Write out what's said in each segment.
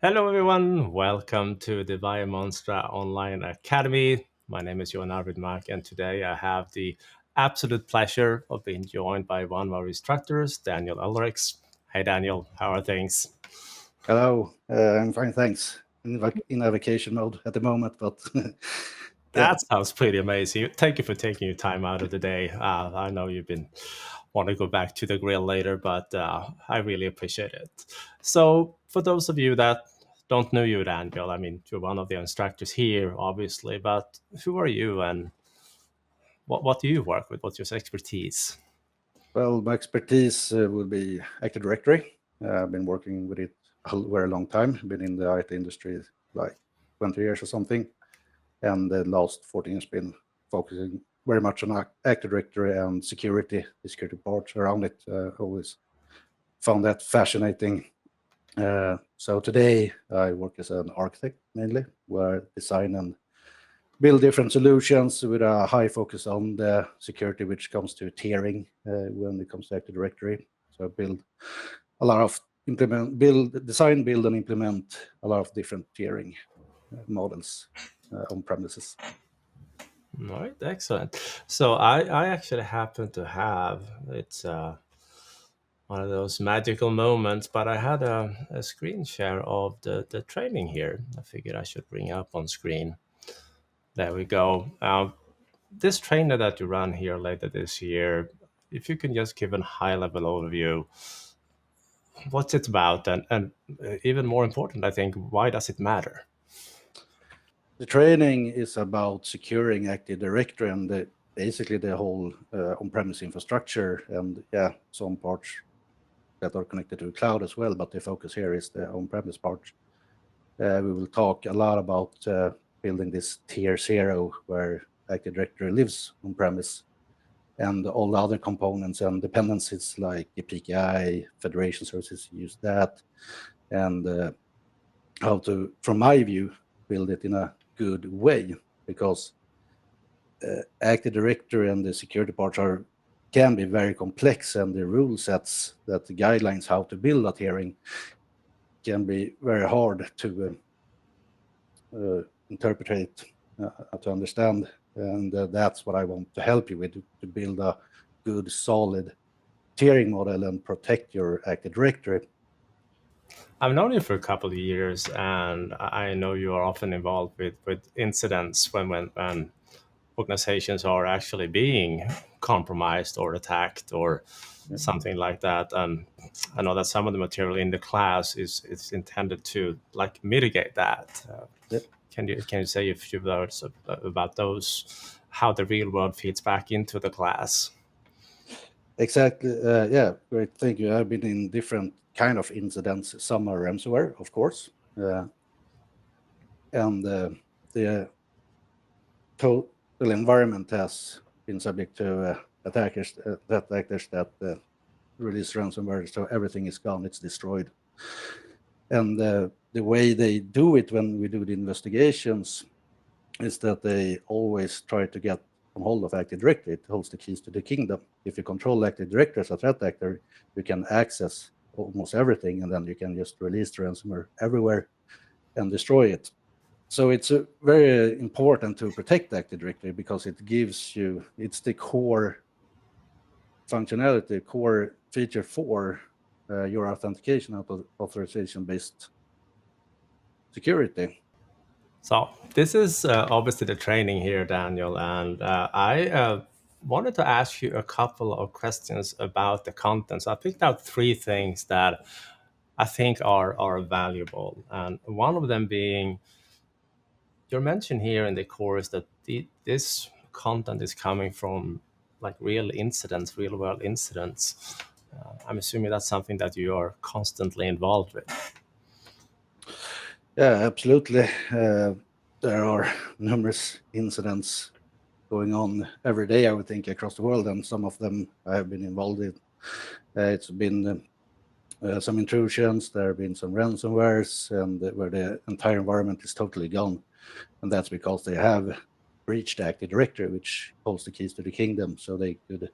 Hello, everyone. Welcome to the ViaMonstra Online Academy. My name is Johan Arvidmark, and today I have the absolute pleasure of being joined by one of our instructors, Daniel Ulrichs. Hey, Daniel, how are things? Hello, I'm fine, thanks. In a vacation mode at the moment, but yeah. That sounds pretty amazing. Thank you for taking your time out of the day. I know you've been want to go back to the grill later, but I really appreciate it. So, for those of you that don't know you, Daniel, I mean, you're one of the instructors here, obviously, but who are you and what do you work with? What's your expertise? Well, my expertise would be Active Directory. I've been working with it a very long time. Been in the IT industry like 20 years or something, and the last 14 years been focusing very much on Active Directory and the security parts around it. Always found that fascinating. So today I work as an architect mainly, where I design and build different solutions with a high focus on the security, which comes to tiering when it comes to Active Directory. So build a lot of design, build, and implement a lot of different tiering models on premises. All right, excellent. So I actually happen to have one of those magical moments, but I had a screen share of the training here. I figured I should bring up on screen. There we go. This trainer that you run here later this year, if you can just give a high level overview, what's it about? And even more important, I think, why does it matter? The training is about securing Active Directory and basically the whole on-premise infrastructure, and some parts that are connected to the cloud as well, but the focus here is the on-premise part. We will talk a lot about building this tier 0 where Active Directory lives on-premise, and all the other components and dependencies like the PKI, federation services use that, and how to, from my view, build it in a good way, because Active Directory and the security parts can be very complex, and the rule sets, that the guidelines how to build a tiering, can be very hard to interpret, to understand, and that's what I want to help you with, to build a good, solid tiering model and protect your Active Directory. I've known you for a couple of years, and I know you are often involved with incidents when organizations are actually being compromised or attacked or something like that. And I know that some of the material in the class is intended to like mitigate that. Yep. Can you say a few words about those? How the real world feeds back into the class? Exactly. Great. Thank you. I've been in different kind of incidents. Some are ransomware, of course, and the total environment has been subject to attackers that release ransomware, so everything is gone, it's destroyed. And the way they do it when we do the investigations is that they always try to get on hold of Active Directory. It holds the keys to the kingdom. If you control Active Directory as a threat actor, you can access almost everything, and then you can just release the ransomware everywhere and destroy it. So it's very important to protect Active Directory, because it gives you, it's the core functionality, core feature for your authentication authorization-based security. So this is obviously the training here, Daniel, and I wanted to ask you a couple of questions about the contents. I picked out three things that I think are valuable, and one of them being your mention here in the course that this content is coming from like real incidents, real world incidents. I'm assuming that's something that you are constantly involved with. Yeah, absolutely. There are numerous incidents going on every day, I would think, across the world, and some of them I have been involved in. It's been some intrusions, there have been some ransomwares, and where the entire environment is totally gone. And that's because they have breached Active Directory, which holds the keys to the kingdom, so they could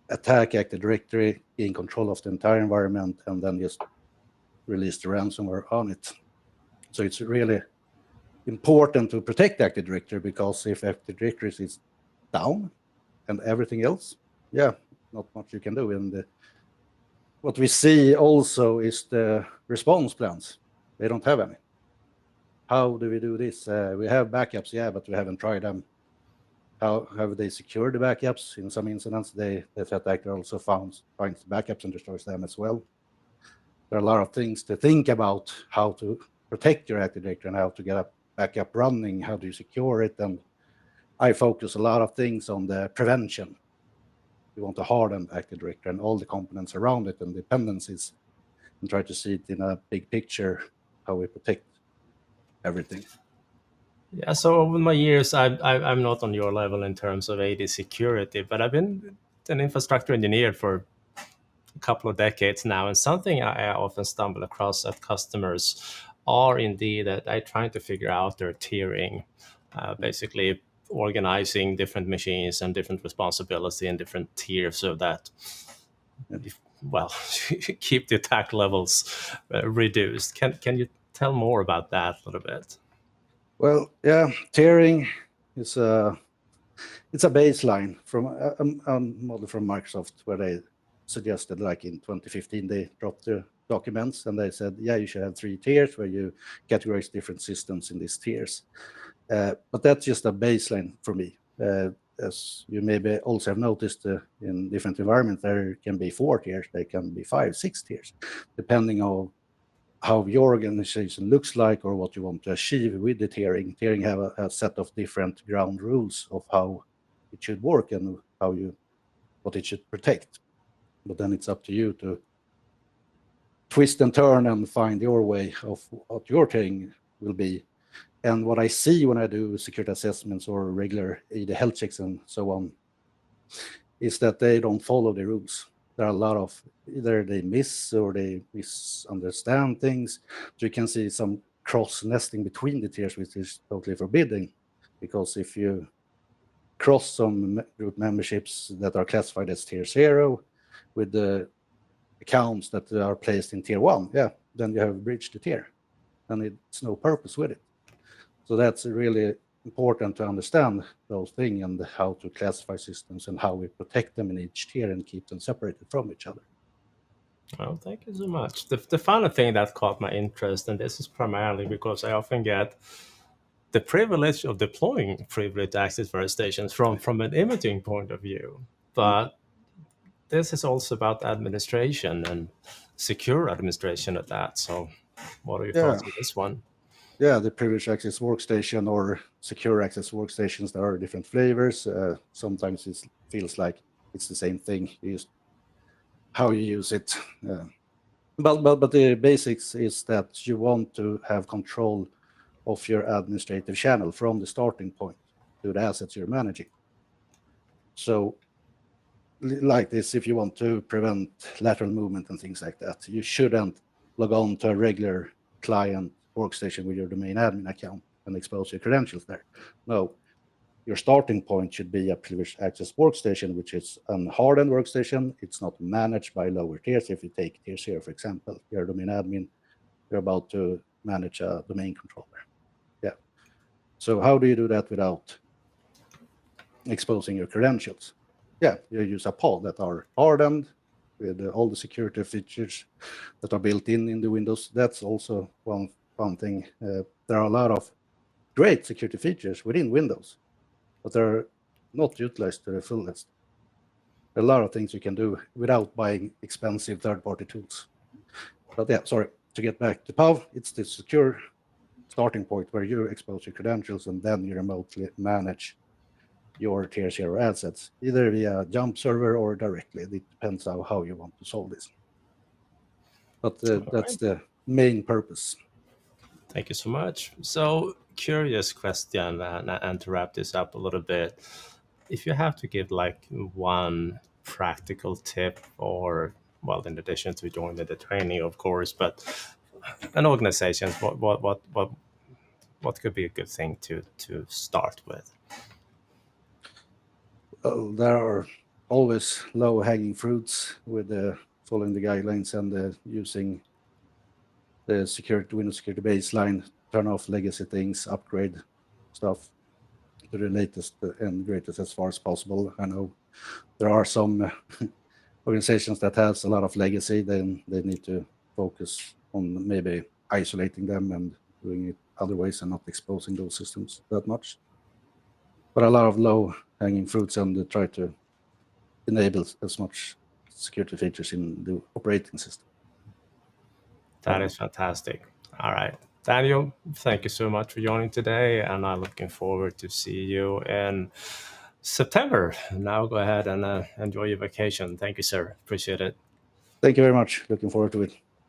attack Active Directory, gain control of the entire environment, and then just release the ransomware on it. So it's really important to protect the Active Directory, because if Active Directory is down and everything else, yeah, not much you can do. And what we see also is the response plans. They don't have any. How do we do this? We have backups, yeah, but we haven't tried them. How have they secured the backups? In some incidents, the threat actor also finds backups and destroys them as well. There are a lot of things to think about, how to protect your Active Directory and how to get a backup running, how do you secure it. And I focus a lot of things on the prevention. We want to harden Active Directory and all the components around it and dependencies, and try to see it in a big picture, how we protect everything. Yeah, so over my years, I'm not on your level in terms of AD security, but I've been an infrastructure engineer for a couple of decades now, and something I often stumble across at customers are indeed that they're trying to figure out their tiering, basically organizing different machines and different responsibility in different tiers so that, well, keep the attack levels reduced. Can you tell more about that a little bit? Well, yeah, tiering is it's a baseline from a model from Microsoft, where they suggested, like in 2015, they dropped the documents and they said, yeah, you should have 3 tiers where you categorize different systems in these tiers. But that's just a baseline for me. As you maybe also have noticed, in different environments, there can be 4 tiers, there can be 5, 6 tiers, depending on how your organization looks like or what you want to achieve with the tiering. Tiering have a set of different ground rules of how it should work and what it should protect. But then it's up to you to twist and turn and find your way of what your tiering will be. And what I see when I do security assessments or regular AD health checks and so on, is that they don't follow the rules. There are a lot of, either they miss or they misunderstand things. So you can see some cross nesting between the tiers, which is totally forbidden, because if you cross some group memberships that are classified as tier 0 with the accounts that are placed in tier 1, yeah, then you have breached the tier and it's no purpose with it. So that's really important to understand those things and how to classify systems and how we protect them in each tier and keep them separated from each other. Well, thank you so much. The final thing that caught my interest, and this is primarily because I often get the privilege of deploying privileged access workstations from an imaging point of view, but this is also about administration and secure administration of that. So what are your thoughts on this one? Yeah, the privileged access workstation or secure access workstations, there are different flavors. Sometimes it feels like it's the same thing, just how you use it. But the basics is that you want to have control of your administrative channel from the starting point to the assets you're managing. So like this, if you want to prevent lateral movement and things like that, you shouldn't log on to a regular client workstation with your domain admin account and expose your credentials there. No, your starting point should be a privileged access workstation, which is a hardened workstation. It's not managed by lower tiers. If you take tier 0, for example, you're a domain admin, you're about to manage a domain controller. Yeah. So how do you do that without exposing your credentials? Yeah, you use a pod that are hardened with all the security features that are built in the Windows. That's also one thing. There are a lot of great security features within Windows, but they're not utilized to the fullest. There are a lot of things you can do without buying expensive third-party tools. But yeah, sorry, to get back to PAV, it's the secure starting point where you expose your credentials and then you remotely manage your tier 0 assets, either via jump server or directly. It depends on how you want to solve this. But that's the main purpose. Thank you so much. So, curious question, and to wrap this up a little bit, if you have to give like one practical tip, or well, in addition to joining the training, of course, but an organization, what could be a good thing to start with? There are always low-hanging fruits with following the guidelines and using the Windows security baseline, turn off legacy things, upgrade stuff to the latest and greatest as far as possible. I know there are some organizations that has a lot of legacy, then they need to focus on maybe isolating them and doing it other ways and not exposing those systems that much. But a lot of low-hanging fruits, and they try to enable as much security features in the operating system. That is fantastic. All right. Daniel, thank you so much for joining today, and I'm looking forward to see you in September. Now go ahead and enjoy your vacation. Thank you, sir. Appreciate it. Thank you very much. Looking forward to it.